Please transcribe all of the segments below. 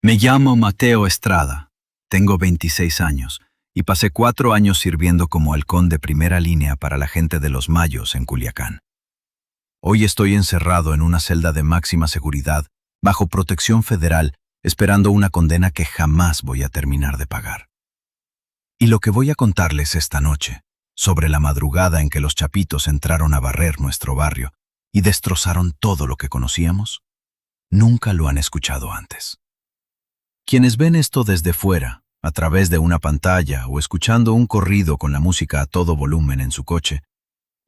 Me llamo Mateo Estrada, tengo 26 años y pasé 4 años sirviendo como halcón de primera línea para la gente de los Mayos en Culiacán. Hoy estoy encerrado en una celda de máxima seguridad, bajo protección federal, esperando una condena que jamás voy a terminar de pagar. Y lo que voy a contarles esta noche, sobre la madrugada en que los chapitos entraron a barrer nuestro barrio y destrozaron todo lo que conocíamos, nunca lo han escuchado antes. Quienes ven esto desde fuera, a través de una pantalla o escuchando un corrido con la música a todo volumen en su coche,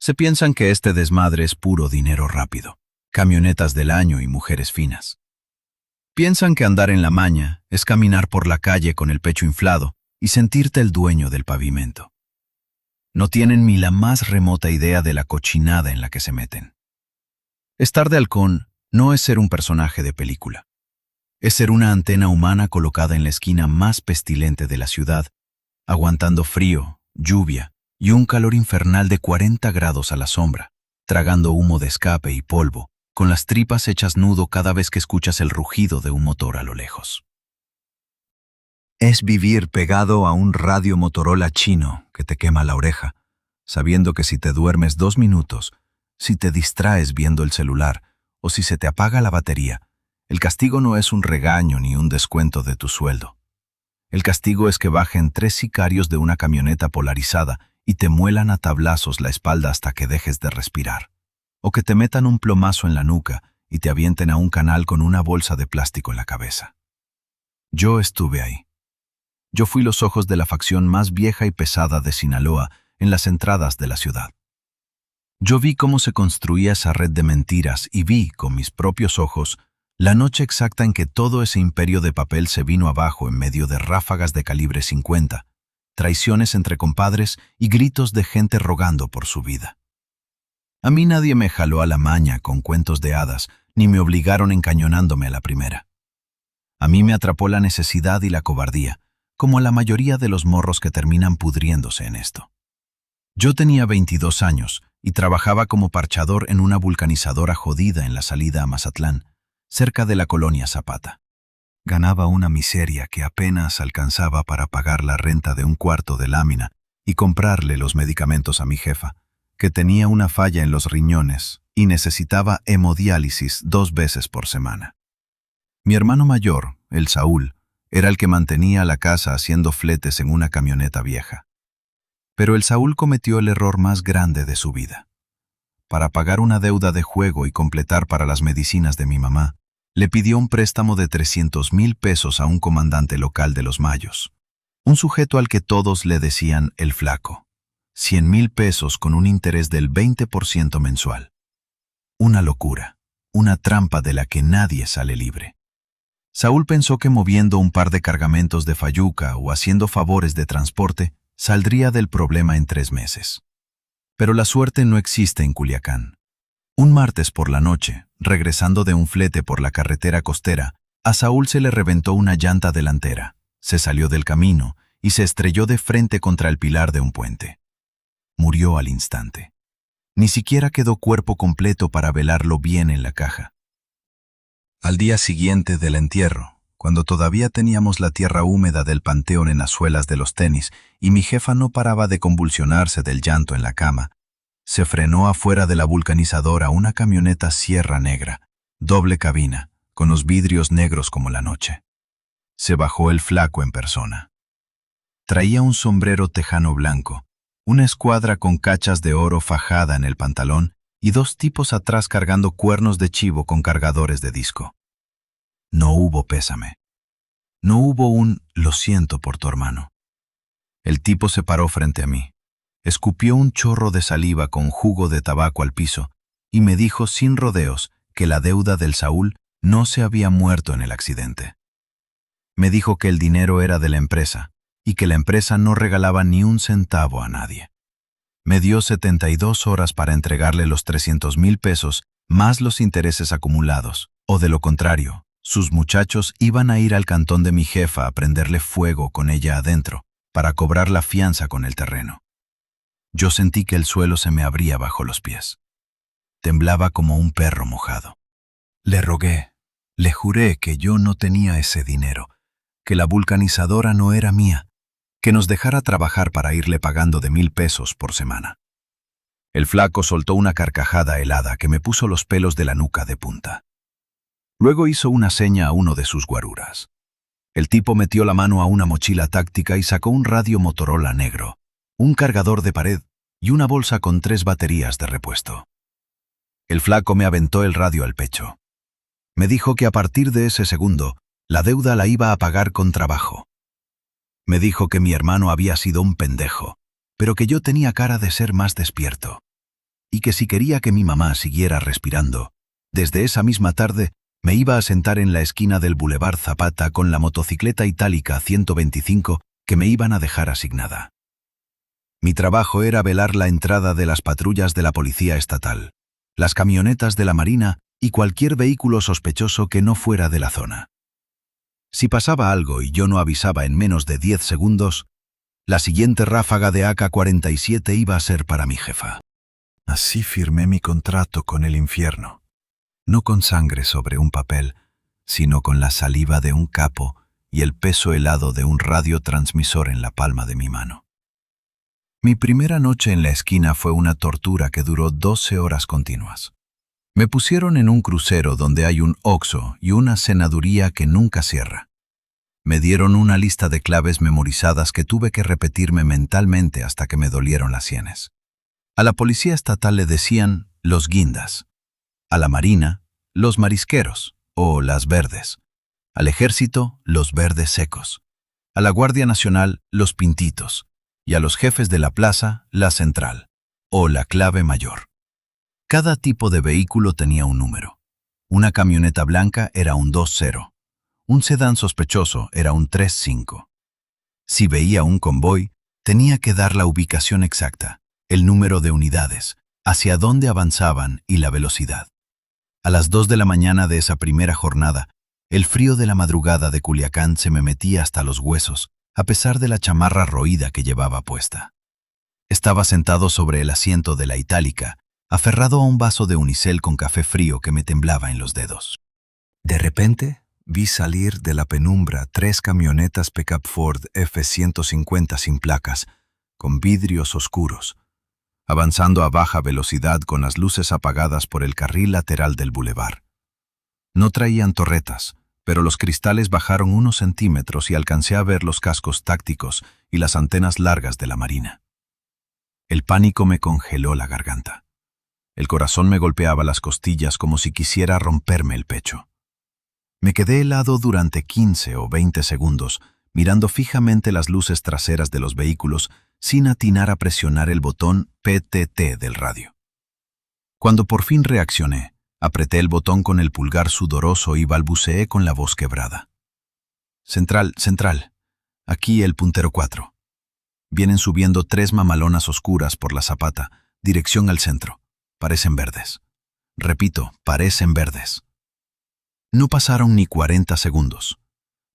se piensan que este desmadre es puro dinero rápido, camionetas del año y mujeres finas. Piensan que andar en la maña es caminar por la calle con el pecho inflado y sentirte el dueño del pavimento. No tienen ni la más remota idea de la cochinada en la que se meten. Estar de halcón no es ser un personaje de película. Es ser una antena humana colocada en la esquina más pestilente de la ciudad, aguantando frío, lluvia y un calor infernal de 40 grados a la sombra, tragando humo de escape y polvo, con las tripas hechas nudo cada vez que escuchas el rugido de un motor a lo lejos. Es vivir pegado a un radio Motorola chino que te quema la oreja, sabiendo que si te duermes 2 minutos, si te distraes viendo el celular o si se te apaga la batería, el castigo no es un regaño ni un descuento de tu sueldo. El castigo es que bajen 3 sicarios de una camioneta polarizada y te muelan a tablazos la espalda hasta que dejes de respirar. O que te metan un plomazo en la nuca y te avienten a un canal con una bolsa de plástico en la cabeza. Yo estuve ahí. Yo fui los ojos de la facción más vieja y pesada de Sinaloa en las entradas de la ciudad. Yo vi cómo se construía esa red de mentiras y vi, con mis propios ojos, la noche exacta en que todo ese imperio de papel se vino abajo en medio de ráfagas de calibre 50, traiciones entre compadres y gritos de gente rogando por su vida. A mí nadie me jaló a la maña con cuentos de hadas, ni me obligaron encañonándome a la primera. A mí me atrapó la necesidad y la cobardía, como a la mayoría de los morros que terminan pudriéndose en esto. Yo tenía 22 años y trabajaba como parchador en una vulcanizadora jodida en la salida a Mazatlán, cerca de la colonia Zapata. Ganaba una miseria que apenas alcanzaba para pagar la renta de un cuarto de lámina y comprarle los medicamentos a mi jefa, que tenía una falla en los riñones y necesitaba hemodiálisis 2 veces por semana. Mi hermano mayor, el Saúl, era el que mantenía la casa haciendo fletes en una camioneta vieja. Pero el Saúl cometió el error más grande de su vida. Para pagar una deuda de juego y completar para las medicinas de mi mamá, le pidió un préstamo de 300,000 pesos a un comandante local de los Mayos, un sujeto al que todos le decían el Flaco. 100,000 pesos con un interés del 20% mensual. Una locura, una trampa de la que nadie sale libre. Saúl pensó que moviendo un par de cargamentos de fayuca o haciendo favores de transporte, saldría del problema en 3 meses. Pero la suerte no existe en Culiacán. Un martes por la noche, regresando de un flete por la carretera costera, a Saúl se le reventó una llanta delantera, se salió del camino y se estrelló de frente contra el pilar de un puente. Murió al instante. Ni siquiera quedó cuerpo completo para velarlo bien en la caja. Al día siguiente del entierro, cuando todavía teníamos la tierra húmeda del panteón en las suelas de los tenis y mi jefa no paraba de convulsionarse del llanto en la cama, se frenó afuera de la vulcanizadora una camioneta Sierra Negra, doble cabina, con los vidrios negros como la noche. Se bajó el Flaco en persona. Traía un sombrero tejano blanco, una escuadra con cachas de oro fajada en el pantalón y 2 tipos atrás cargando cuernos de chivo con cargadores de disco. No hubo pésame. No hubo un «lo siento por tu hermano». El tipo se paró frente a mí, escupió un chorro de saliva con jugo de tabaco al piso y me dijo sin rodeos que la deuda del Saúl no se había muerto en el accidente. Me dijo que el dinero era de la empresa y que la empresa no regalaba ni un centavo a nadie. Me dio 72 horas para entregarle los 300,000 pesos más los intereses acumulados, o de lo contrario, sus muchachos iban a ir al cantón de mi jefa a prenderle fuego con ella adentro para cobrar la fianza con el terreno. Yo sentí que el suelo se me abría bajo los pies. Temblaba como un perro mojado. Le rogué, Le juré que yo no tenía ese dinero, que la vulcanizadora no era mía, que nos dejara trabajar para irle pagando de 1,000 pesos por semana. El flaco soltó una carcajada helada que me puso los pelos de la nuca de punta. Luego hizo una seña a uno de sus guaruras. El tipo metió la mano a una mochila táctica y sacó un radio Motorola negro, un cargador de pared y una bolsa con 3 baterías de repuesto. El flaco me aventó el radio al pecho. Me dijo que a partir de ese segundo, la deuda la iba a pagar con trabajo. Me dijo que mi hermano había sido un pendejo, pero que yo tenía cara de ser más despierto. Y que si quería que mi mamá siguiera respirando, desde esa misma tarde me iba a sentar en la esquina del Boulevard Zapata con la motocicleta itálica 125 que me iban a dejar asignada. Mi trabajo era velar la entrada de las patrullas de la policía estatal, las camionetas de la Marina y cualquier vehículo sospechoso que no fuera de la zona. Si pasaba algo y yo no avisaba en menos de 10 segundos, la siguiente ráfaga de AK-47 iba a ser para mi jefa. Así firmé mi contrato con el infierno. No con sangre sobre un papel, sino con la saliva de un capo y el peso helado de un radiotransmisor en la palma de mi mano. Mi primera noche en la esquina fue una tortura que duró 12 horas continuas. Me pusieron en un crucero donde hay un Oxxo y una cenaduría que nunca cierra. Me dieron una lista de claves memorizadas que tuve que repetirme mentalmente hasta que me dolieron las sienes. A la policía estatal le decían los guindas. A la Marina, los marisqueros, o las verdes. Al ejército, los verdes secos. A la Guardia Nacional, los pintitos. Y a los jefes de la plaza, la central, o la clave mayor. Cada tipo de vehículo tenía un número. Una camioneta blanca era un 20. Un sedán sospechoso era un 35. Si veía un convoy, tenía que dar la ubicación exacta, el número de unidades, hacia dónde avanzaban y la velocidad. A las 2 de la mañana de esa primera jornada, el frío de la madrugada de Culiacán se me metía hasta los huesos, a pesar de la chamarra roída que llevaba puesta. Estaba sentado sobre el asiento de la itálica, aferrado a un vaso de unicel con café frío que me temblaba en los dedos. De repente, vi salir de la penumbra 3 camionetas pickup Ford F-150 sin placas, con vidrios oscuros, avanzando a baja velocidad con las luces apagadas por el carril lateral del bulevar. No traían torretas, pero los cristales bajaron unos centímetros y alcancé a ver los cascos tácticos y las antenas largas de la Marina. El pánico me congeló la garganta. El corazón me golpeaba las costillas como si quisiera romperme el pecho. Me quedé helado durante 15 o 20 segundos, mirando fijamente las luces traseras de los vehículos sin atinar a presionar el botón PTT del radio. Cuando por fin reaccioné, apreté el botón con el pulgar sudoroso y balbuceé con la voz quebrada. Central, central. Aquí el puntero 4. Vienen subiendo 3 mamalonas oscuras por la Zapata, dirección al centro. Parecen verdes. Repito, parecen verdes. No pasaron ni 40 segundos.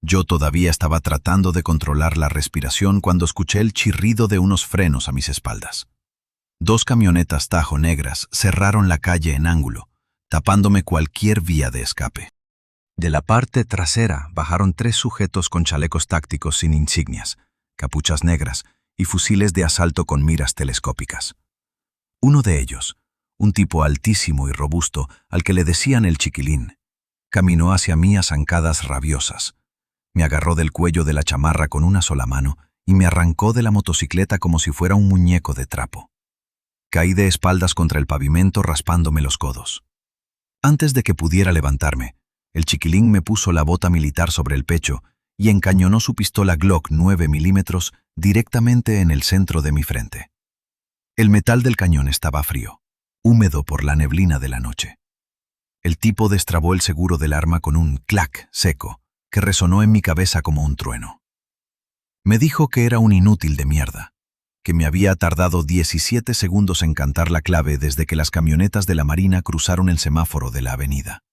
Yo todavía estaba tratando de controlar la respiración cuando escuché el chirrido de unos frenos a mis espaldas. 2 camionetas Tajo negras cerraron la calle en ángulo, tapándome cualquier vía de escape. De la parte trasera bajaron 3 sujetos con chalecos tácticos sin insignias, capuchas negras y fusiles de asalto con miras telescópicas. Uno de ellos, un tipo altísimo y robusto al que le decían el Chiquilín, caminó hacia mí a zancadas rabiosas. Me agarró del cuello de la chamarra con una sola mano y me arrancó de la motocicleta como si fuera un muñeco de trapo. Caí de espaldas contra el pavimento raspándome los codos. Antes de que pudiera levantarme, el Chiquilín me puso la bota militar sobre el pecho y encañonó su pistola Glock 9 milímetros directamente en el centro de mi frente. El metal del cañón estaba frío, húmedo por la neblina de la noche. El tipo destrabó el seguro del arma con un clac seco que resonó en mi cabeza como un trueno. Me dijo que era un inútil de mierda, que me había tardado 17 segundos en cantar la clave desde que las camionetas de la Marina cruzaron el semáforo de la avenida.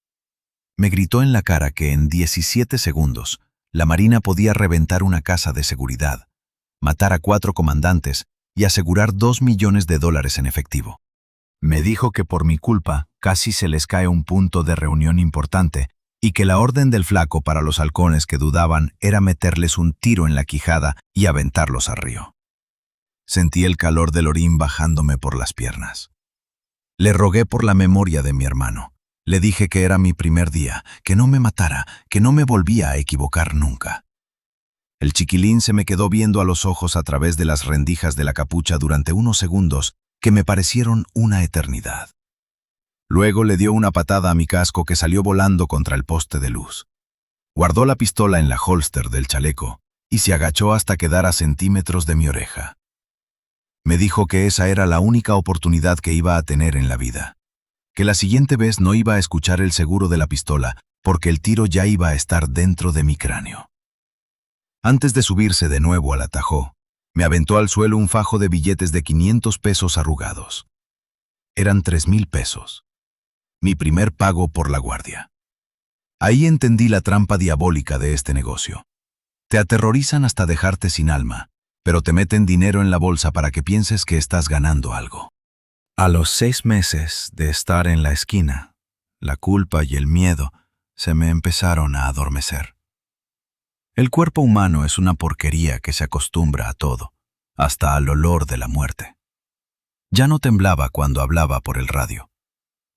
Me gritó en la cara que en 17 segundos la Marina podía reventar una casa de seguridad, matar a 4 comandantes y asegurar $2 millones en efectivo. Me dijo que por mi culpa casi se les cae un punto de reunión importante y que la orden del flaco para los halcones que dudaban era meterles un tiro en la quijada y aventarlos al río. Sentí el calor del orín bajándome por las piernas. Le rogué por la memoria de mi hermano. Le dije que era mi primer día, que no me matara, que no me volvía a equivocar nunca. El chiquilín se me quedó viendo a los ojos a través de las rendijas de la capucha durante unos segundos que me parecieron una eternidad. Luego le dio una patada a mi casco que salió volando contra el poste de luz. Guardó la pistola en la holster del chaleco y se agachó hasta quedar a centímetros de mi oreja. Me dijo que esa era la única oportunidad que iba a tener en la vida, que la siguiente vez no iba a escuchar el seguro de la pistola porque el tiro ya iba a estar dentro de mi cráneo. Antes de subirse de nuevo al atajo, me aventó al suelo un fajo de billetes de 500 pesos arrugados. Eran 3,000 pesos. Mi primer pago por la guardia. Ahí entendí la trampa diabólica de este negocio. Te aterrorizan hasta dejarte sin alma, pero te meten dinero en la bolsa para que pienses que estás ganando algo. A los 6 meses de estar en la esquina, la culpa y el miedo se me empezaron a adormecer. El cuerpo humano es una porquería que se acostumbra a todo, hasta al olor de la muerte. Ya no temblaba cuando hablaba por el radio.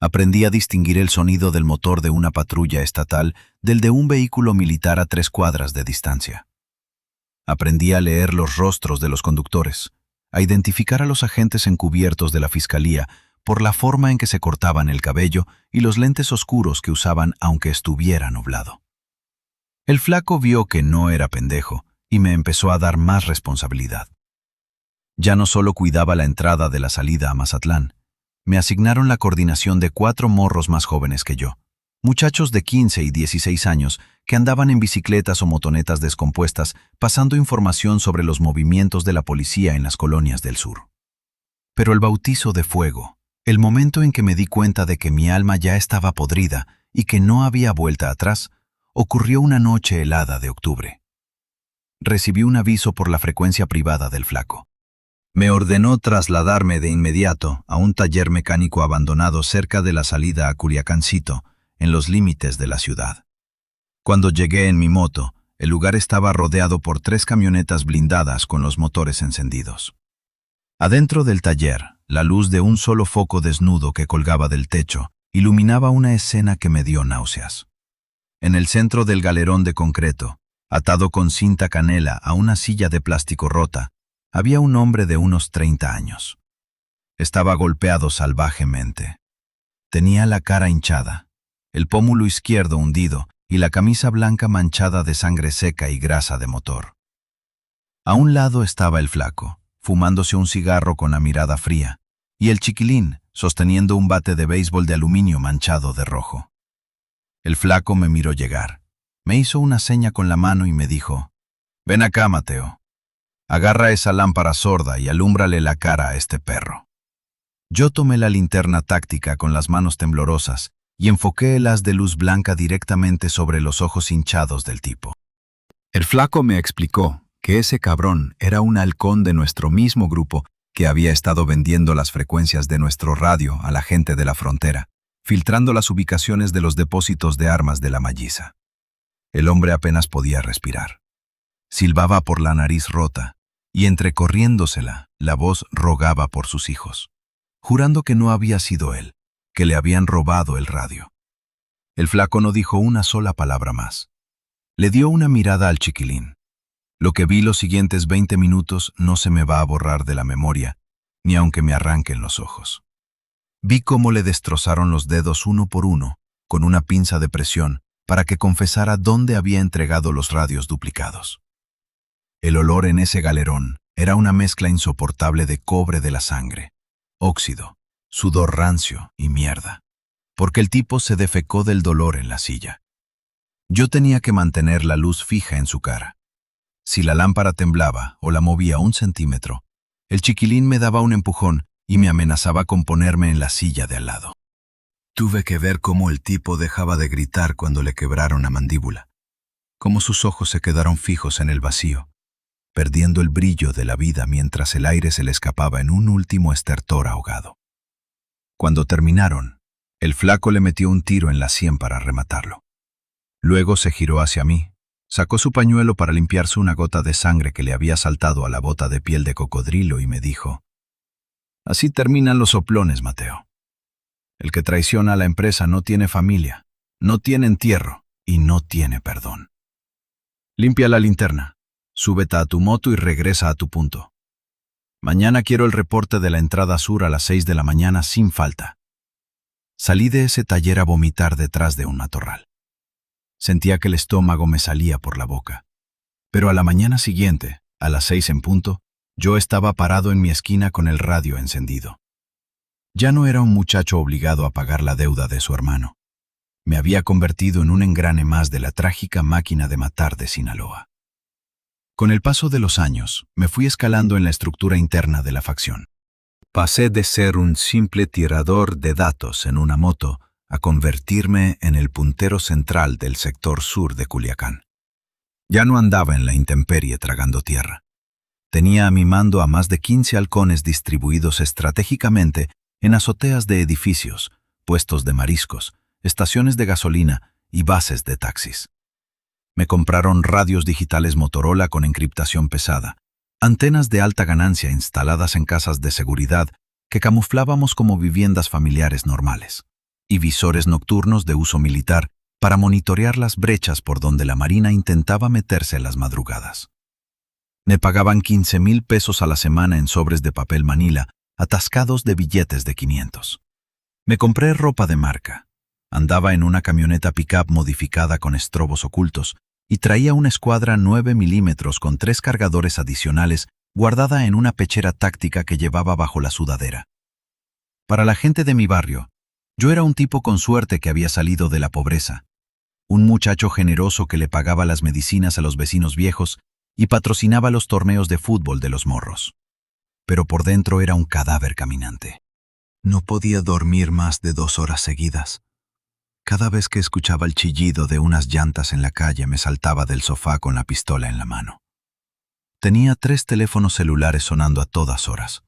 Aprendí a distinguir el sonido del motor de una patrulla estatal del de un vehículo militar a 3 cuadras de distancia. Aprendí a leer los rostros de los conductores, a identificar a los agentes encubiertos de la fiscalía por la forma en que se cortaban el cabello y los lentes oscuros que usaban aunque estuviera nublado. El flaco vio que no era pendejo y me empezó a dar más responsabilidad. Ya no solo cuidaba la entrada de la salida a Mazatlán, me asignaron la coordinación de 4 morros más jóvenes que yo, muchachos de 15 y 16 años que andaban en bicicletas o motonetas descompuestas pasando información sobre los movimientos de la policía en las colonias del sur. Pero el bautizo de fuego, el momento en que me di cuenta de que mi alma ya estaba podrida y que no había vuelta atrás, ocurrió una noche helada de octubre. Recibí un aviso por la frecuencia privada del flaco. Me ordenó trasladarme de inmediato a un taller mecánico abandonado cerca de la salida a Culiacancito, en los límites de la ciudad. Cuando llegué en mi moto, el lugar estaba rodeado por 3 camionetas blindadas con los motores encendidos. Adentro del taller, la luz de un solo foco desnudo que colgaba del techo iluminaba una escena que me dio náuseas. En el centro del galerón de concreto, atado con cinta canela a una silla de plástico rota, había un hombre de unos 30 años. Estaba golpeado salvajemente. Tenía la cara hinchada, el pómulo izquierdo hundido y la camisa blanca manchada de sangre seca y grasa de motor. A un lado estaba el flaco, fumándose un cigarro con la mirada fría, y el chiquilín, sosteniendo un bate de béisbol de aluminio manchado de rojo. El flaco me miró llegar. Me hizo una seña con la mano y me dijo: «Ven acá, Mateo. Agarra esa lámpara sorda y alúmbrale la cara a este perro». Yo tomé la linterna táctica con las manos temblorosas y enfoqué el haz de luz blanca directamente sobre los ojos hinchados del tipo. El flaco me explicó que ese cabrón era un halcón de nuestro mismo grupo que había estado vendiendo las frecuencias de nuestro radio a la gente de la frontera, filtrando las ubicaciones de los depósitos de armas de la Malliza. El hombre apenas podía respirar. Silbaba por la nariz rota y entrecorriéndosela, la voz rogaba por sus hijos, jurando que no había sido él, que le habían robado el radio. El flaco no dijo una sola palabra más. Le dio una mirada al chiquilín. Lo que vi los siguientes 20 minutos no se me va a borrar de la memoria, ni aunque me arranquen los ojos. Vi cómo le destrozaron los dedos uno por uno, con una pinza de presión, para que confesara dónde había entregado los radios duplicados. El olor en ese galerón era una mezcla insoportable de cobre de la sangre, óxido, sudor rancio y mierda, porque el tipo se defecó del dolor en la silla. Yo tenía que mantener la luz fija en su cara. Si la lámpara temblaba o la movía 1 centímetro, el chiquilín me daba un empujón y me amenazaba con ponerme en la silla de al lado. Tuve que ver cómo el tipo dejaba de gritar cuando le quebraron la mandíbula, cómo sus ojos se quedaron fijos en el vacío, perdiendo el brillo de la vida mientras el aire se le escapaba en un último estertor ahogado. Cuando terminaron, el flaco le metió un tiro en la sien para rematarlo. Luego se giró hacia mí, sacó su pañuelo para limpiarse una gota de sangre que le había saltado a la bota de piel de cocodrilo y me dijo: «Así terminan los soplones, Mateo. El que traiciona a la empresa no tiene familia, no tiene entierro y no tiene perdón. Limpia la linterna, súbete a tu moto y regresa a tu punto. Mañana quiero el reporte de la entrada sur a las 6 de la mañana sin falta». Salí de ese taller a vomitar detrás de un matorral. Sentía que el estómago me salía por la boca. Pero a la mañana siguiente, a las 6 en punto, yo estaba parado en mi esquina con el radio encendido. Ya no era un muchacho obligado a pagar la deuda de su hermano. Me había convertido en un engrane más de la trágica máquina de matar de Sinaloa. Con el paso de los años, me fui escalando en la estructura interna de la facción. Pasé de ser un simple tirador de datos en una moto a convertirme en el puntero central del sector sur de Culiacán. Ya no andaba en la intemperie tragando tierra. Tenía a mi mando a más de 15 halcones distribuidos estratégicamente en azoteas de edificios, puestos de mariscos, estaciones de gasolina y bases de taxis. Me compraron radios digitales Motorola con encriptación pesada, antenas de alta ganancia instaladas en casas de seguridad que camuflábamos como viviendas familiares normales, y visores nocturnos de uso militar para monitorear las brechas por donde la Marina intentaba meterse en las madrugadas. Me pagaban 15,000 pesos a la semana en sobres de papel Manila, atascados de billetes de 500. Me compré ropa de marca. Andaba en una camioneta pick-up modificada con estrobos ocultos y traía una escuadra 9 milímetros con 3 cargadores adicionales guardada en una pechera táctica que llevaba bajo la sudadera. Para la gente de mi barrio, yo era un tipo con suerte que había salido de la pobreza, un muchacho generoso que le pagaba las medicinas a los vecinos viejos y patrocinaba los torneos de fútbol de los morros. Pero por dentro era un cadáver caminante. No podía dormir más de 2 horas seguidas. Cada vez que escuchaba el chillido de unas llantas en la calle me saltaba del sofá con la pistola en la mano. Tenía 3 teléfonos celulares sonando a todas horas.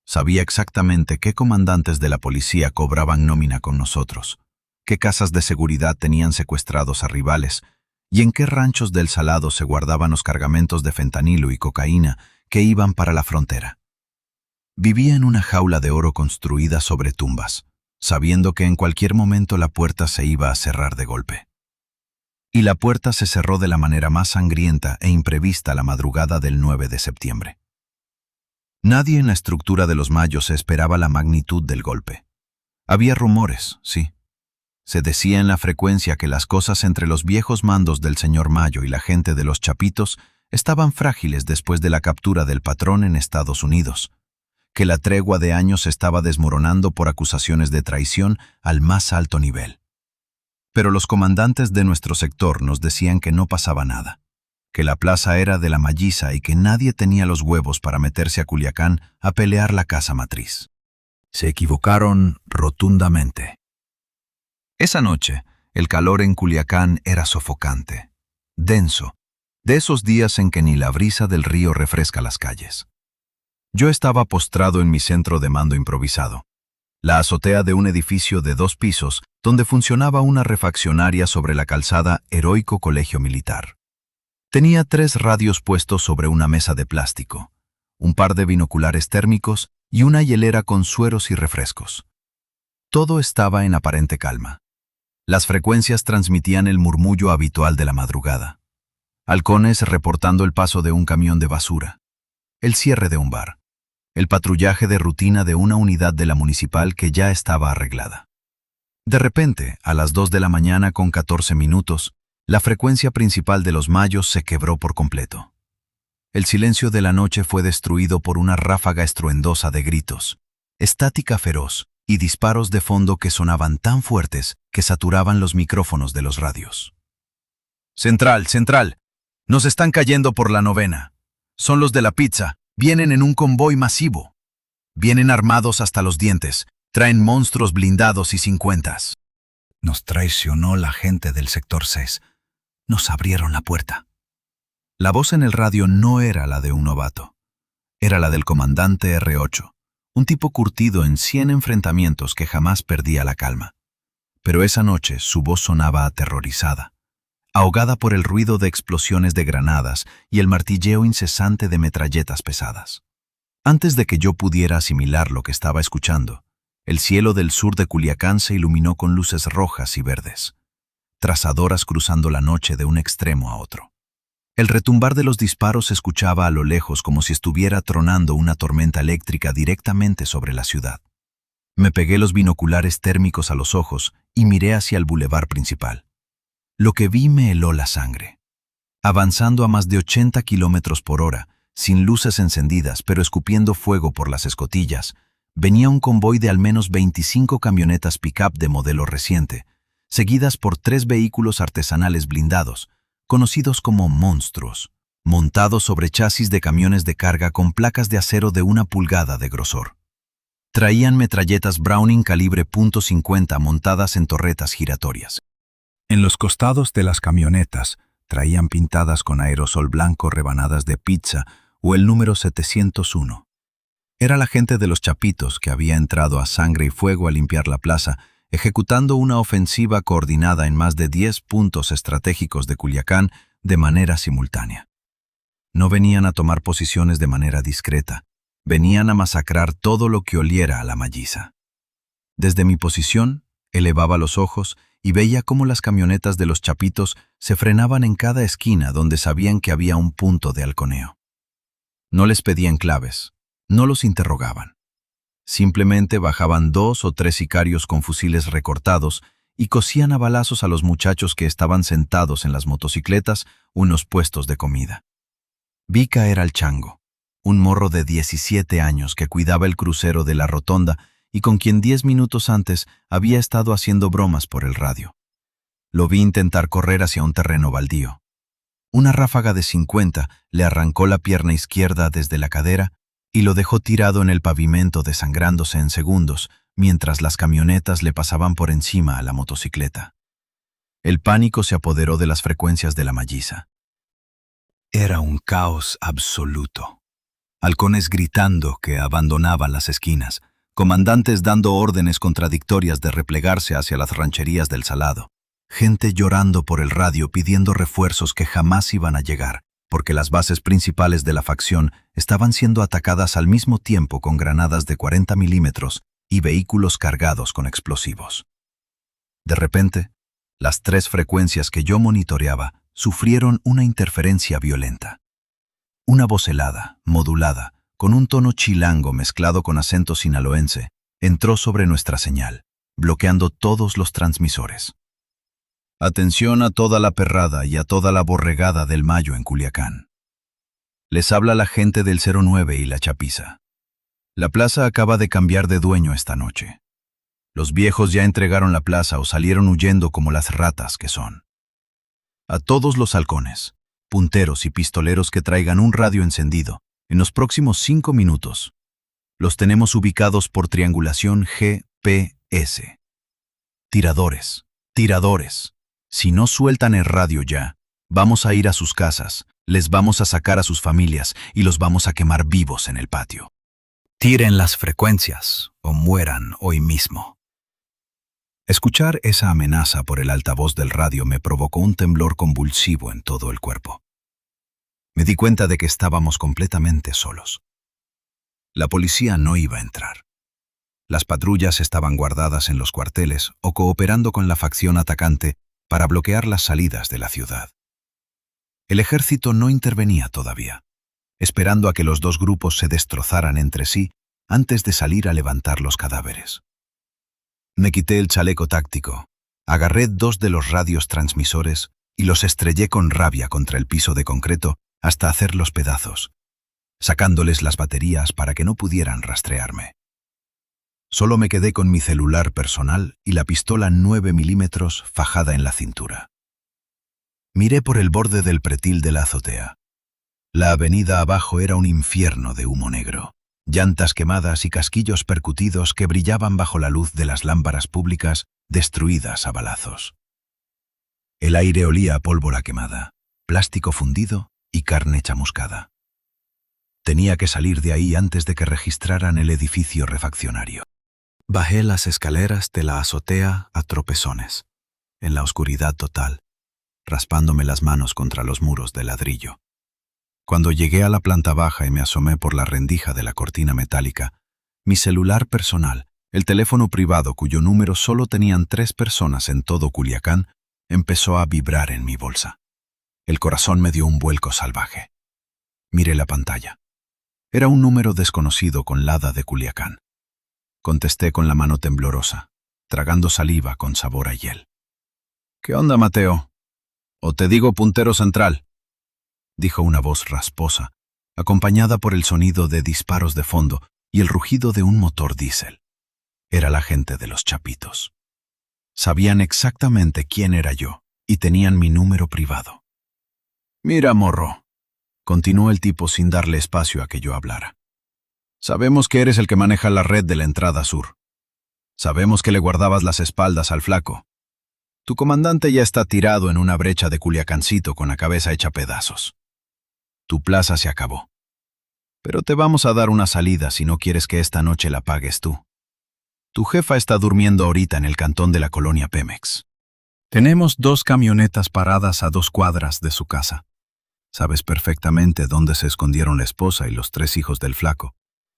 Sabía exactamente qué comandantes de la policía cobraban nómina con nosotros, qué casas de seguridad tenían secuestrados a rivales y en qué ranchos del Salado se guardaban los cargamentos de fentanilo y cocaína que iban para la frontera. Vivía en una jaula de oro construida sobre tumbas, sabiendo que en cualquier momento la puerta se iba a cerrar de golpe. Y la puerta se cerró de la manera más sangrienta e imprevista la madrugada del 9 de septiembre. Nadie en la estructura de los Mayos esperaba la magnitud del golpe. Había rumores, sí. Se decía en la frecuencia que las cosas entre los viejos mandos del señor Mayo y la gente de los Chapitos estaban frágiles después de la captura del patrón en Estados Unidos, que la tregua de años se estaba desmoronando por acusaciones de traición al más alto nivel. Pero los comandantes de nuestro sector nos decían que no pasaba nada, que la plaza era de la Malliza y que nadie tenía los huevos para meterse a Culiacán a pelear la casa matriz. Se equivocaron rotundamente. Esa noche, el calor en Culiacán era sofocante, denso, de esos días en que ni la brisa del río refresca las calles. Yo estaba postrado en mi centro de mando improvisado, la azotea de un edificio de 2 pisos donde funcionaba una refaccionaria sobre la calzada Heroico Colegio Militar. Tenía 3 radios puestos sobre una mesa de plástico, un par de binoculares térmicos y una hielera con sueros y refrescos. Todo estaba en aparente calma. Las frecuencias transmitían el murmullo habitual de la madrugada. Halcones reportando el paso de un camión de basura, el cierre de un bar, el patrullaje de rutina de una unidad de la municipal que ya estaba arreglada. De repente, a las 2 de la mañana con 14 minutos, la frecuencia principal de los Mayos se quebró por completo. El silencio de la noche fue destruido por una ráfaga estruendosa de gritos, estática feroz y disparos de fondo que sonaban tan fuertes que saturaban los micrófonos de los radios. «Central, central, nos están cayendo por la 9ª. Son los de la pizza. Vienen en un convoy masivo. Vienen armados hasta los dientes. Traen monstruos blindados y 50s. Nos traicionó la gente del sector 6. Nos abrieron la puerta». La voz en el radio no era la de un novato. Era la del comandante R8, un tipo curtido en 100 enfrentamientos que jamás perdía la calma. Pero esa noche su voz sonaba aterrorizada, ahogada por el ruido de explosiones de granadas y el martilleo incesante de metralletas pesadas. Antes de que yo pudiera asimilar lo que estaba escuchando, el cielo del sur de Culiacán se iluminó con luces rojas y verdes, trazadoras cruzando la noche de un extremo a otro. El retumbar de los disparos se escuchaba a lo lejos como si estuviera tronando una tormenta eléctrica directamente sobre la ciudad. Me pegué los binoculares térmicos a los ojos y miré hacia el bulevar principal. Lo que vi me heló la sangre. Avanzando a más de 80 kilómetros por hora, sin luces encendidas pero escupiendo fuego por las escotillas, venía un convoy de al menos 25 camionetas pick-up de modelo reciente, seguidas por 3 vehículos artesanales blindados, conocidos como monstruos, montados sobre chasis de camiones de carga con placas de acero de 1 pulgada de grosor. Traían metralletas Browning calibre .50 montadas en torretas giratorias. En los costados de las camionetas traían pintadas con aerosol blanco rebanadas de pizza o el número 701. Era la gente de los Chapitos que había entrado a sangre y fuego a limpiar la plaza, ejecutando una ofensiva coordinada en más de 10 puntos estratégicos de Culiacán de manera simultánea. No venían a tomar posiciones de manera discreta, venían a masacrar todo lo que oliera a la malliza. Desde mi posición, elevaba los ojos y veía cómo las camionetas de los Chapitos se frenaban en cada esquina donde sabían que había un punto de halconeo. No les pedían claves, no los interrogaban. Simplemente bajaban 2 o 3 sicarios con fusiles recortados y cosían a balazos a los muchachos que estaban sentados en las motocicletas o en los puestos de comida. Vi caer al Chango, un morro de 17 años que cuidaba el crucero de la rotonda y con quien 10 minutos antes había estado haciendo bromas por el radio. Lo vi intentar correr hacia un terreno baldío. Una ráfaga de 50 le arrancó la pierna izquierda desde la cadera y lo dejó tirado en el pavimento desangrándose en segundos, mientras las camionetas le pasaban por encima a la motocicleta. El pánico se apoderó de las frecuencias de la malliza. Era un caos absoluto. Halcones gritando que abandonaban las esquinas, comandantes dando órdenes contradictorias de replegarse hacia las rancherías del Salado, gente llorando por el radio pidiendo refuerzos que jamás iban a llegar, porque las bases principales de la facción estaban siendo atacadas al mismo tiempo con granadas de 40 milímetros y vehículos cargados con explosivos. De repente, las 3 frecuencias que yo monitoreaba sufrieron una interferencia violenta. Una voz helada, modulada, con un tono chilango mezclado con acento sinaloense, entró sobre nuestra señal, bloqueando todos los transmisores. Atención a toda la perrada y a toda la borregada del Mayo en Culiacán. Les habla la gente del 09 y la Chapiza. La plaza acaba de cambiar de dueño esta noche. Los viejos ya entregaron la plaza o salieron huyendo como las ratas que son. A todos los halcones, punteros y pistoleros que traigan un radio encendido, en los próximos 5 minutos, los tenemos ubicados por triangulación GPS. Tiradores, tiradores. Si no sueltan el radio ya, vamos a ir a sus casas, les vamos a sacar a sus familias y los vamos a quemar vivos en el patio. Tiren las frecuencias o mueran hoy mismo. Escuchar esa amenaza por el altavoz del radio me provocó un temblor convulsivo en todo el cuerpo. Me di cuenta de que estábamos completamente solos. La policía no iba a entrar. Las patrullas estaban guardadas en los cuarteles o cooperando con la facción atacante para bloquear las salidas de la ciudad. El ejército no intervenía todavía, esperando a que los 2 grupos se destrozaran entre sí antes de salir a levantar los cadáveres. Me quité el chaleco táctico, agarré 2 de los radios transmisores y los estrellé con rabia contra el piso de concreto hasta hacerlos pedazos, sacándoles las baterías para que no pudieran rastrearme. Solo me quedé con mi celular personal y la pistola 9 milímetros fajada en la cintura. Miré por el borde del pretil de la azotea. La avenida abajo era un infierno de humo negro, llantas quemadas y casquillos percutidos que brillaban bajo la luz de las lámparas públicas destruidas a balazos. El aire olía a pólvora quemada, plástico fundido y carne chamuscada. Tenía que salir de ahí antes de que registraran el edificio refaccionario. Bajé las escaleras de la azotea a tropezones, en la oscuridad total, raspándome las manos contra los muros de ladrillo. Cuando llegué a la planta baja y me asomé por la rendija de la cortina metálica, mi celular personal, el teléfono privado cuyo número solo tenían 3 personas en todo Culiacán, empezó a vibrar en mi bolsa. El corazón me dio un vuelco salvaje. Miré la pantalla. Era un número desconocido con Lada de Culiacán. Contesté con la mano temblorosa, tragando saliva con sabor a hiel. «¿Qué onda, Mateo? ¿O te digo puntero central?», dijo una voz rasposa, acompañada por el sonido de disparos de fondo y el rugido de un motor diésel. Era la gente de los Chapitos. Sabían exactamente quién era yo y tenían mi número privado. «Mira, morro», continuó el tipo sin darle espacio a que yo hablara. «Sabemos que eres el que maneja la red de la entrada sur. Sabemos que le guardabas las espaldas al flaco. Tu comandante ya está tirado en una brecha de Culiacancito con la cabeza hecha pedazos. Tu plaza se acabó. Pero te vamos a dar una salida si no quieres que esta noche la pagues tú. Tu jefa está durmiendo ahorita en el cantón de la colonia Pemex. Tenemos 2 camionetas paradas a 2 cuadras de su casa. Sabes perfectamente dónde se escondieron la esposa y los 3 hijos del flaco.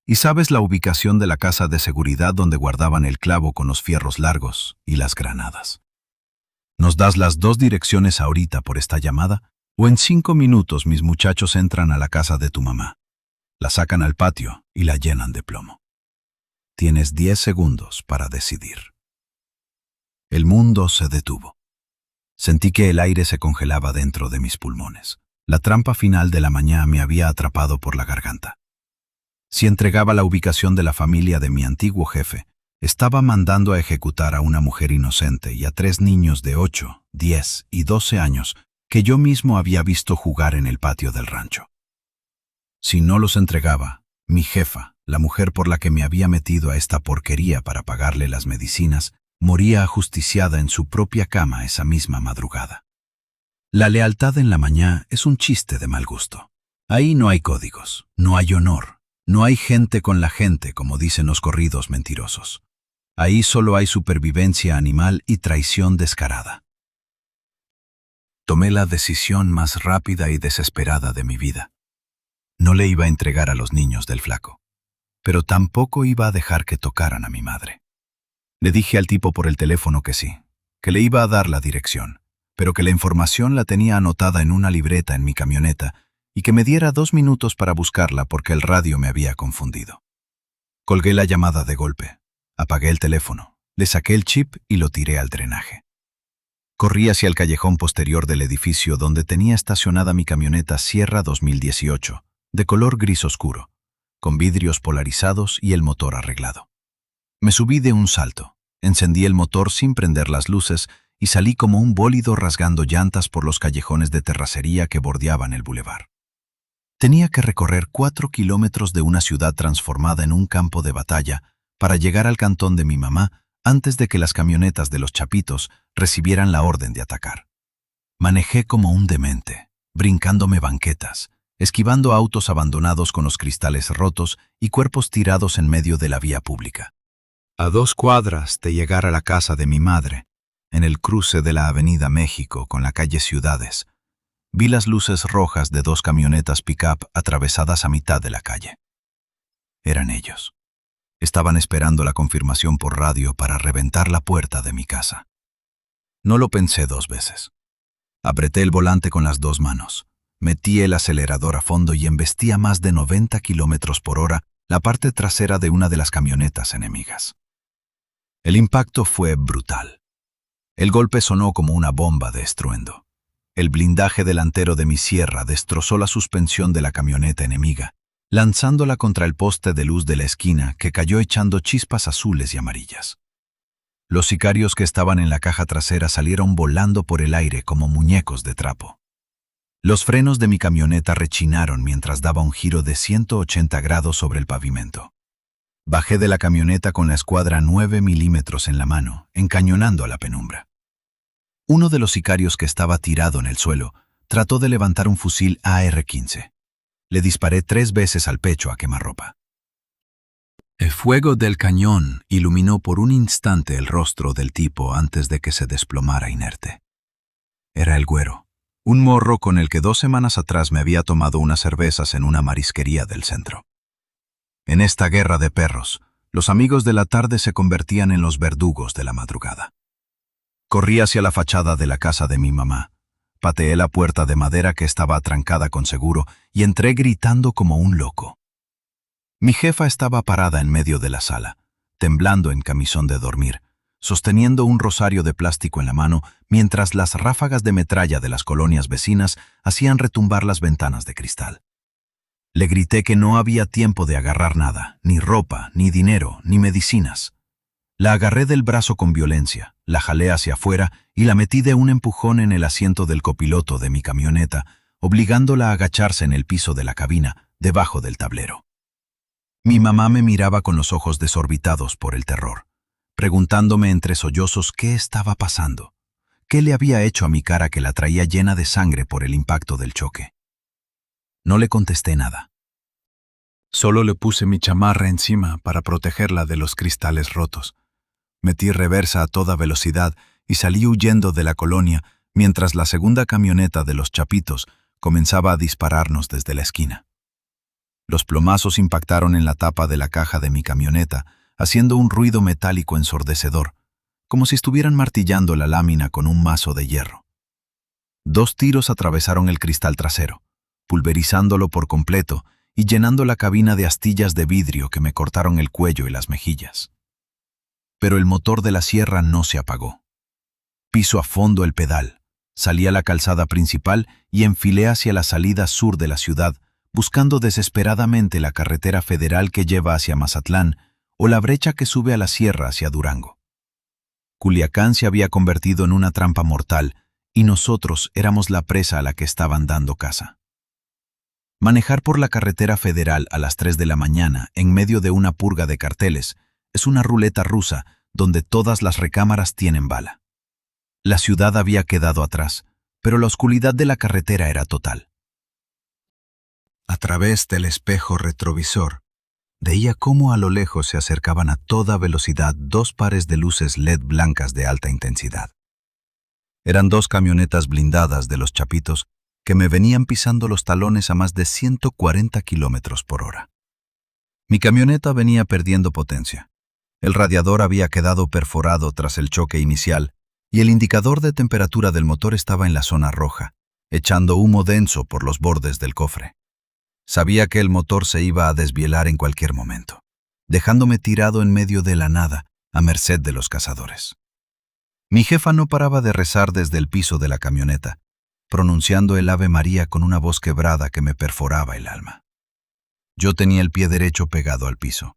Y sabes la ubicación de la casa de seguridad donde guardaban el clavo con los fierros largos y las granadas. Nos das las 2 direcciones ahorita por esta llamada, o en 5 minutos mis muchachos entran a la casa de tu mamá. La sacan al patio y la llenan de plomo. Tienes 10 segundos para decidir». El mundo se detuvo. Sentí que el aire se congelaba dentro de mis pulmones. La trampa final de la mañana me había atrapado por la garganta. Si entregaba la ubicación de la familia de mi antiguo jefe, estaba mandando a ejecutar a una mujer inocente y a 3 niños de 8, 10 y 12 años que yo mismo había visto jugar en el patio del rancho. Si no los entregaba, mi jefa, la mujer por la que me había metido a esta porquería para pagarle las medicinas, moría ajusticiada en su propia cama esa misma madrugada. La lealtad en la mañana es un chiste de mal gusto. Ahí no hay códigos, no hay honor, no hay gente con la gente, como dicen los corridos mentirosos. Ahí solo hay supervivencia animal y traición descarada. Tomé la decisión más rápida y desesperada de mi vida. No le iba a entregar a los niños del flaco, pero tampoco iba a dejar que tocaran a mi madre. Le dije al tipo por el teléfono que sí, que le iba a dar la dirección, pero que la información la tenía anotada en una libreta en mi camioneta y que me diera 2 minutos para buscarla porque el radio me había confundido. Colgué la llamada de golpe, apagué el teléfono, le saqué el chip y lo tiré al drenaje. Corrí hacia el callejón posterior del edificio donde tenía estacionada mi camioneta Sierra 2018, de color gris oscuro, con vidrios polarizados y el motor arreglado. Me subí de un salto, encendí el motor sin prender las luces y salí como un bólido rasgando llantas por los callejones de terracería que bordeaban el bulevar. Tenía que recorrer 4 kilómetros de una ciudad transformada en un campo de batalla para llegar al cantón de mi mamá antes de que las camionetas de los Chapitos recibieran la orden de atacar. Manejé como un demente, brincándome banquetas, esquivando autos abandonados con los cristales rotos y cuerpos tirados en medio de la vía pública. A 2 cuadras de llegar a la casa de mi madre, en el cruce de la Avenida México con la calle Ciudades, vi las luces rojas de 2 camionetas pick-up atravesadas a mitad de la calle. Eran ellos. Estaban esperando la confirmación por radio para reventar la puerta de mi casa. No lo pensé 2 veces. Apreté el volante con las 2 manos. Metí el acelerador a fondo y embestí a más de 90 kilómetros por hora la parte trasera de una de las camionetas enemigas. El impacto fue brutal. El golpe sonó como una bomba de estruendo. El blindaje delantero de mi Sierra destrozó la suspensión de la camioneta enemiga, lanzándola contra el poste de luz de la esquina que cayó echando chispas azules y amarillas. Los sicarios que estaban en la caja trasera salieron volando por el aire como muñecos de trapo. Los frenos de mi camioneta rechinaron mientras daba un giro de 180 grados sobre el pavimento. Bajé de la camioneta con la escuadra 9 milímetros en la mano, encañonando a la penumbra. Uno de los sicarios que estaba tirado en el suelo trató de levantar un fusil AR-15. Le disparé 3 veces al pecho a quemarropa. El fuego del cañón iluminó por un instante el rostro del tipo antes de que se desplomara inerte. Era el Güero, un morro con el que 2 semanas atrás me había tomado unas cervezas en una marisquería del centro. En esta guerra de perros, los amigos de la tarde se convertían en los verdugos de la madrugada. Corrí hacia la fachada de la casa de mi mamá. Pateé la puerta de madera que estaba atrancada con seguro y entré gritando como un loco. Mi jefa estaba parada en medio de la sala, temblando en camisón de dormir, sosteniendo un rosario de plástico en la mano mientras las ráfagas de metralla de las colonias vecinas hacían retumbar las ventanas de cristal. Le grité que no había tiempo de agarrar nada, ni ropa, ni dinero, ni medicinas. La agarré del brazo con violencia, la jalé hacia afuera y la metí de un empujón en el asiento del copiloto de mi camioneta, obligándola a agacharse en el piso de la cabina, debajo del tablero. Mi mamá me miraba con los ojos desorbitados por el terror, preguntándome entre sollozos qué estaba pasando, qué le había hecho a mi cara que la traía llena de sangre por el impacto del choque. No le contesté nada. Solo le puse mi chamarra encima para protegerla de los cristales rotos. Metí reversa a toda velocidad y salí huyendo de la colonia mientras la segunda camioneta de los Chapitos comenzaba a dispararnos desde la esquina. Los plomazos impactaron en la tapa de la caja de mi camioneta, haciendo un ruido metálico ensordecedor, como si estuvieran martillando la lámina con un mazo de hierro. 2 tiros atravesaron el cristal trasero, pulverizándolo por completo y llenando la cabina de astillas de vidrio que me cortaron el cuello y las mejillas. Pero el motor de la sierra no se apagó. Piso a fondo el pedal, salí a la calzada principal y enfilé hacia la salida sur de la ciudad, buscando desesperadamente la carretera federal que lleva hacia Mazatlán o la brecha que sube a la sierra hacia Durango. Culiacán se había convertido en una trampa mortal y nosotros éramos la presa a la que estaban dando caza. Manejar por la carretera federal a las 3 de la mañana en medio de una purga de carteles es una ruleta rusa donde todas las recámaras tienen bala. La ciudad había quedado atrás, pero la oscuridad de la carretera era total. A través del espejo retrovisor, veía cómo a lo lejos se acercaban a toda velocidad 2 pares de luces LED blancas de alta intensidad. Eran 2 camionetas blindadas de los Chapitos que me venían pisando los talones a más de 140 kilómetros por hora. Mi camioneta venía perdiendo potencia. El radiador había quedado perforado tras el choque inicial y el indicador de temperatura del motor estaba en la zona roja, echando humo denso por los bordes del cofre. Sabía que el motor se iba a desvielar en cualquier momento, dejándome tirado en medio de la nada, a merced de los cazadores. Mi jefa no paraba de rezar desde el piso de la camioneta, pronunciando el Ave María con una voz quebrada que me perforaba el alma. Yo tenía el pie derecho pegado al piso,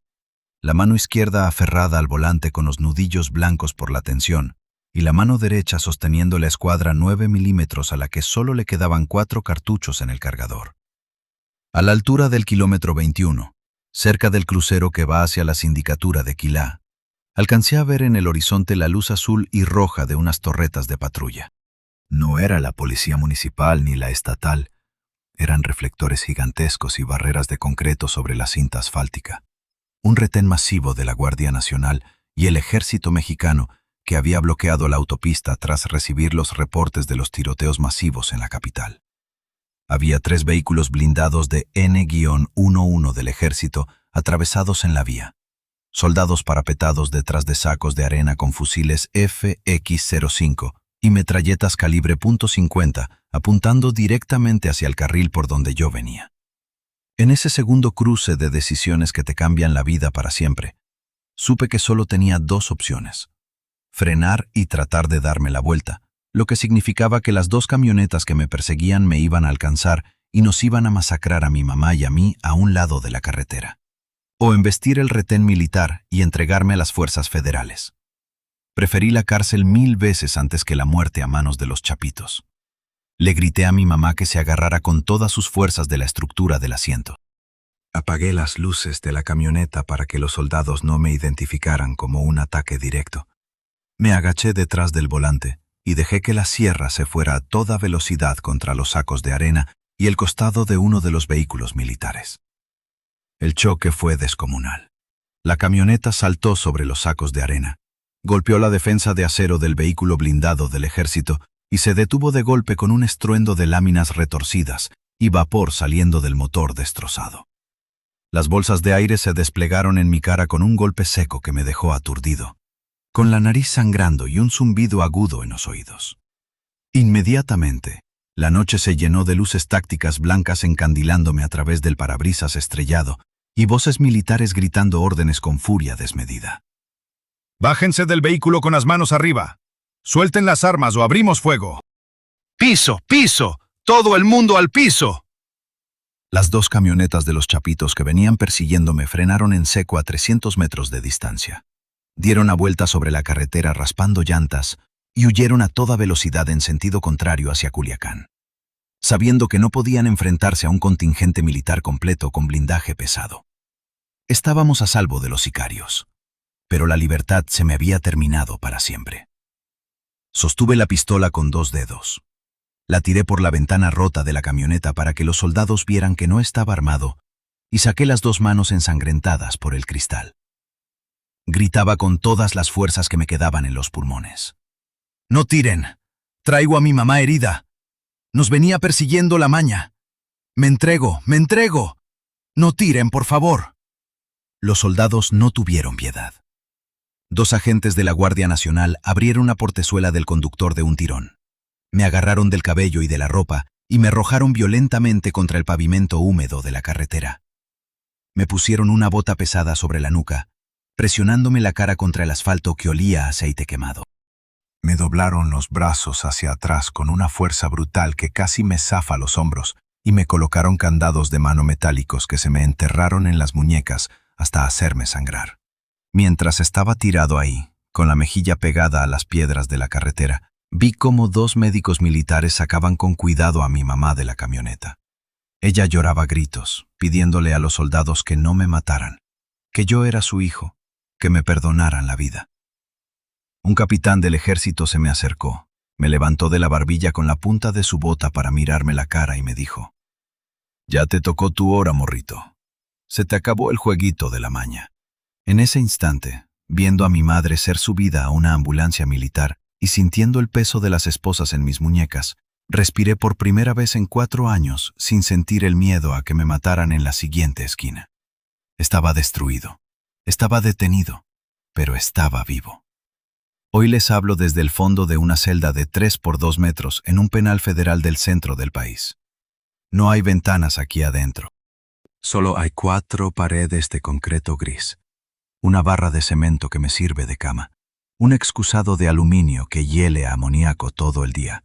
la mano izquierda aferrada al volante con los nudillos blancos por la tensión, y la mano derecha sosteniendo la escuadra 9 milímetros a la que solo le quedaban 4 cartuchos en el cargador. A la altura del kilómetro 21, cerca del crucero que va hacia la sindicatura de Quilá, alcancé a ver en el horizonte la luz azul y roja de unas torretas de patrulla. No era la policía municipal ni la estatal, eran reflectores gigantescos y barreras de concreto sobre la cinta asfáltica. Un retén masivo de la Guardia Nacional y el Ejército Mexicano que había bloqueado la autopista tras recibir los reportes de los tiroteos masivos en la capital. Había 3 vehículos blindados de N-11 del Ejército atravesados en la vía, soldados parapetados detrás de sacos de arena con fusiles FX-05 y metralletas calibre .50 apuntando directamente hacia el carril por donde yo venía. En ese segundo cruce de decisiones que te cambian la vida para siempre, supe que solo tenía 2 opciones: frenar y tratar de darme la vuelta, lo que significaba que las 2 camionetas que me perseguían me iban a alcanzar y nos iban a masacrar a mi mamá y a mí a un lado de la carretera. O embestir el retén militar y entregarme a las fuerzas federales. Preferí la cárcel 1000 veces antes que la muerte a manos de los Chapitos. Le grité a mi mamá que se agarrara con todas sus fuerzas de la estructura del asiento. Apagué las luces de la camioneta para que los soldados no me identificaran como un ataque directo. Me agaché detrás del volante y dejé que la sierra se fuera a toda velocidad contra los sacos de arena y el costado de uno de los vehículos militares. El choque fue descomunal. La camioneta saltó sobre los sacos de arena, golpeó la defensa de acero del vehículo blindado del ejército y se detuvo de golpe con un estruendo de láminas retorcidas y vapor saliendo del motor destrozado. Las bolsas de aire se desplegaron en mi cara con un golpe seco que me dejó aturdido, con la nariz sangrando y un zumbido agudo en los oídos. Inmediatamente, la noche se llenó de luces tácticas blancas encandilándome a través del parabrisas estrellado y voces militares gritando órdenes con furia desmedida. Bájense del vehículo con las manos arriba. Suelten las armas o abrimos fuego. ¡Piso! ¡Piso! ¡Todo el mundo al piso! Las dos camionetas de los chapitos que venían persiguiéndome frenaron en seco a 300 metros de distancia. Dieron a vuelta sobre la carretera raspando llantas y huyeron a toda velocidad en sentido contrario hacia Culiacán, sabiendo que no podían enfrentarse a un contingente militar completo con blindaje pesado. Estábamos a salvo de los sicarios, pero la libertad se me había terminado para siempre. Sostuve la pistola con 2 dedos. La tiré por la ventana rota de la camioneta para que los soldados vieran que no estaba armado y saqué las 2 manos ensangrentadas por el cristal. Gritaba con todas las fuerzas que me quedaban en los pulmones. «¡No tiren! Traigo a mi mamá herida. Nos venía persiguiendo la maña. ¡Me entrego! ¡Me entrego! ¡No tiren, por favor!». Los soldados no tuvieron piedad. 2 agentes de la Guardia Nacional abrieron la portezuela del conductor de un tirón. Me agarraron del cabello y de la ropa y me arrojaron violentamente contra el pavimento húmedo de la carretera. Me pusieron una bota pesada sobre la nuca, presionándome la cara contra el asfalto que olía a aceite quemado. Me doblaron los brazos hacia atrás con una fuerza brutal que casi me zafa los hombros y me colocaron candados de mano metálicos que se me enterraron en las muñecas hasta hacerme sangrar. Mientras estaba tirado ahí, con la mejilla pegada a las piedras de la carretera, vi cómo 2 médicos militares sacaban con cuidado a mi mamá de la camioneta. Ella lloraba a gritos, pidiéndole a los soldados que no me mataran, que yo era su hijo, que me perdonaran la vida. Un capitán del ejército se me acercó, me levantó de la barbilla con la punta de su bota para mirarme la cara y me dijo: «Ya te tocó tu hora, morrito. Se te acabó el jueguito de la maña». En ese instante, viendo a mi madre ser subida a una ambulancia militar y sintiendo el peso de las esposas en mis muñecas, respiré por primera vez en 4 años sin sentir el miedo a que me mataran en la siguiente esquina. Estaba destruido, estaba detenido, pero estaba vivo. Hoy les hablo desde el fondo de una celda de 3 por 2 metros en un penal federal del centro del país. No hay ventanas aquí adentro. Solo hay 4 paredes de concreto gris, una barra de cemento que me sirve de cama, un excusado de aluminio que hiele a amoníaco todo el día,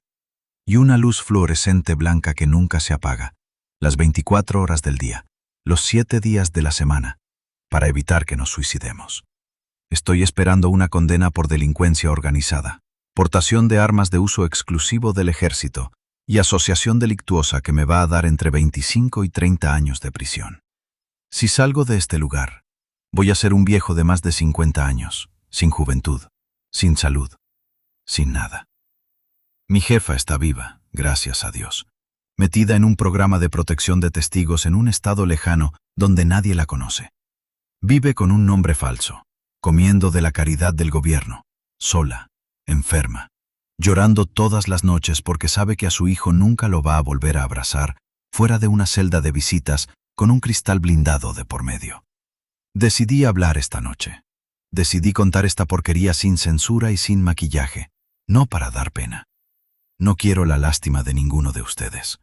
y una luz fluorescente blanca que nunca se apaga, las 24 horas del día, los 7 días de la semana, para evitar que nos suicidemos. Estoy esperando una condena por delincuencia organizada, portación de armas de uso exclusivo del ejército y asociación delictuosa que me va a dar entre 25 y 30 años de prisión. Si salgo de este lugar, voy a ser un viejo de más de 50 años, sin juventud, sin salud, sin nada. Mi jefa está viva, gracias a Dios, metida en un programa de protección de testigos en un estado lejano donde nadie la conoce. Vive con un nombre falso, comiendo de la caridad del gobierno, sola, enferma, llorando todas las noches porque sabe que a su hijo nunca lo va a volver a abrazar fuera de una celda de visitas con un cristal blindado de por medio. Decidí hablar esta noche. Decidí contar esta porquería sin censura y sin maquillaje, no para dar pena. No quiero la lástima de ninguno de ustedes.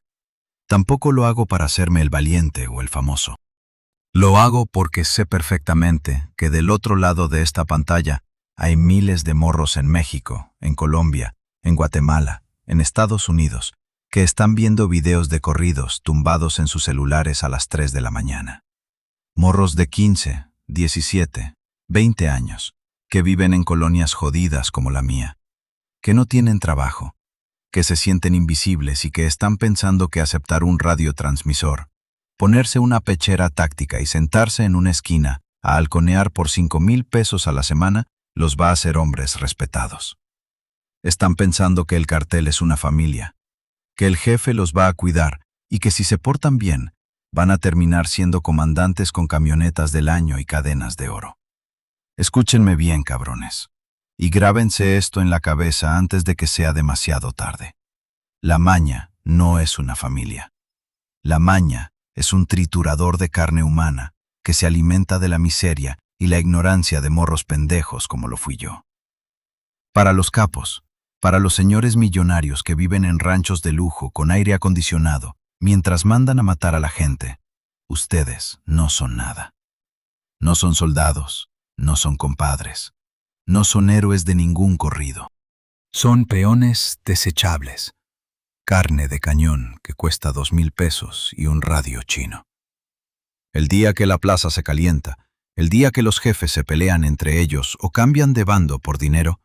Tampoco lo hago para hacerme el valiente o el famoso. Lo hago porque sé perfectamente que del otro lado de esta pantalla hay miles de morros en México, en Colombia, en Guatemala, en Estados Unidos, que están viendo videos de corridos tumbados en sus celulares a las 3 de la mañana. Morros de 15, 17, 20 años, que viven en colonias jodidas como la mía, que no tienen trabajo, que se sienten invisibles y que están pensando que aceptar un radiotransmisor, ponerse una pechera táctica y sentarse en una esquina a halconear por 5,000 pesos a la semana los va a hacer hombres respetados. Están pensando que el cartel es una familia, que el jefe los va a cuidar y que si se portan bien, van a terminar siendo comandantes con camionetas del año y cadenas de oro. Escúchenme bien, cabrones. Y grábense esto en la cabeza antes de que sea demasiado tarde. La maña no es una familia. La maña es un triturador de carne humana que se alimenta de la miseria y la ignorancia de morros pendejos como lo fui yo. Para los capos, para los señores millonarios que viven en ranchos de lujo con aire acondicionado, mientras mandan a matar a la gente, ustedes no son nada. No son soldados, no son compadres, no son héroes de ningún corrido. Son peones desechables, carne de cañón que cuesta 2,000 pesos y un radio chino. El día que la plaza se calienta, el día que los jefes se pelean entre ellos o cambian de bando por dinero,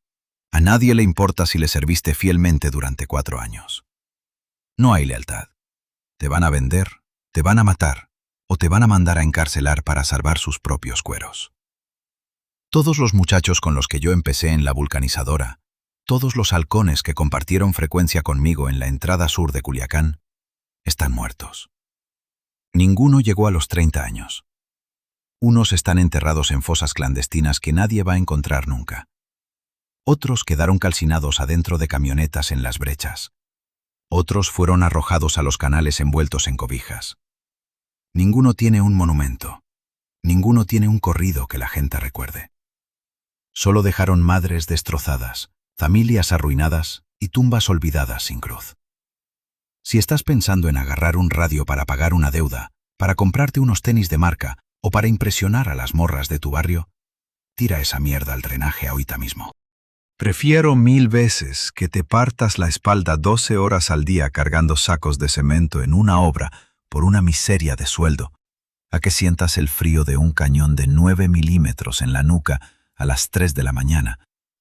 a nadie le importa si le serviste fielmente durante 4 años. No hay lealtad. Te van a vender, te van a matar o te van a mandar a encarcelar para salvar sus propios cueros. Todos los muchachos con los que yo empecé en la vulcanizadora, todos los halcones que compartieron frecuencia conmigo en la entrada sur de Culiacán, están muertos. Ninguno llegó a los 30 años. Unos están enterrados en fosas clandestinas que nadie va a encontrar nunca. Otros quedaron calcinados adentro de camionetas en las brechas. Otros fueron arrojados a los canales envueltos en cobijas. Ninguno tiene un monumento. Ninguno tiene un corrido que la gente recuerde. Solo dejaron madres destrozadas, familias arruinadas y tumbas olvidadas sin cruz. Si estás pensando en agarrar un radio para pagar una deuda, para comprarte unos tenis de marca o para impresionar a las morras de tu barrio, tira esa mierda al drenaje ahorita mismo. Prefiero 1000 veces que te partas la espalda 12 horas al día cargando sacos de cemento en una obra por una miseria de sueldo, a que sientas el frío de un cañón de 9 milímetros en la nuca a las 3 de la mañana,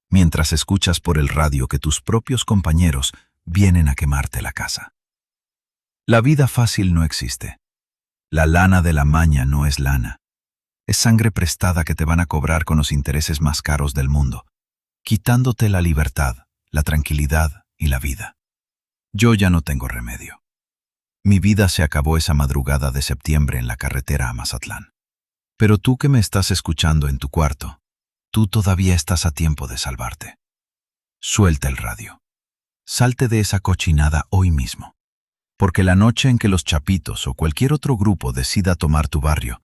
mientras escuchas por el radio que tus propios compañeros vienen a quemarte la casa. La vida fácil no existe. La lana de la maña no es lana. Es sangre prestada que te van a cobrar con los intereses más caros del mundo, quitándote la libertad, la tranquilidad y la vida. Yo ya no tengo remedio. Mi vida se acabó esa madrugada de septiembre en la carretera a Mazatlán. Pero tú que me estás escuchando en tu cuarto, tú todavía estás a tiempo de salvarte. Suelta el radio. Salte de esa cochinada hoy mismo. Porque la noche en que los Chapitos o cualquier otro grupo decida tomar tu barrio,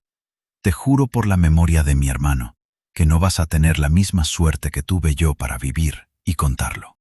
te juro por la memoria de mi hermano, que no vas a tener la misma suerte que tuve yo para vivir y contarlo.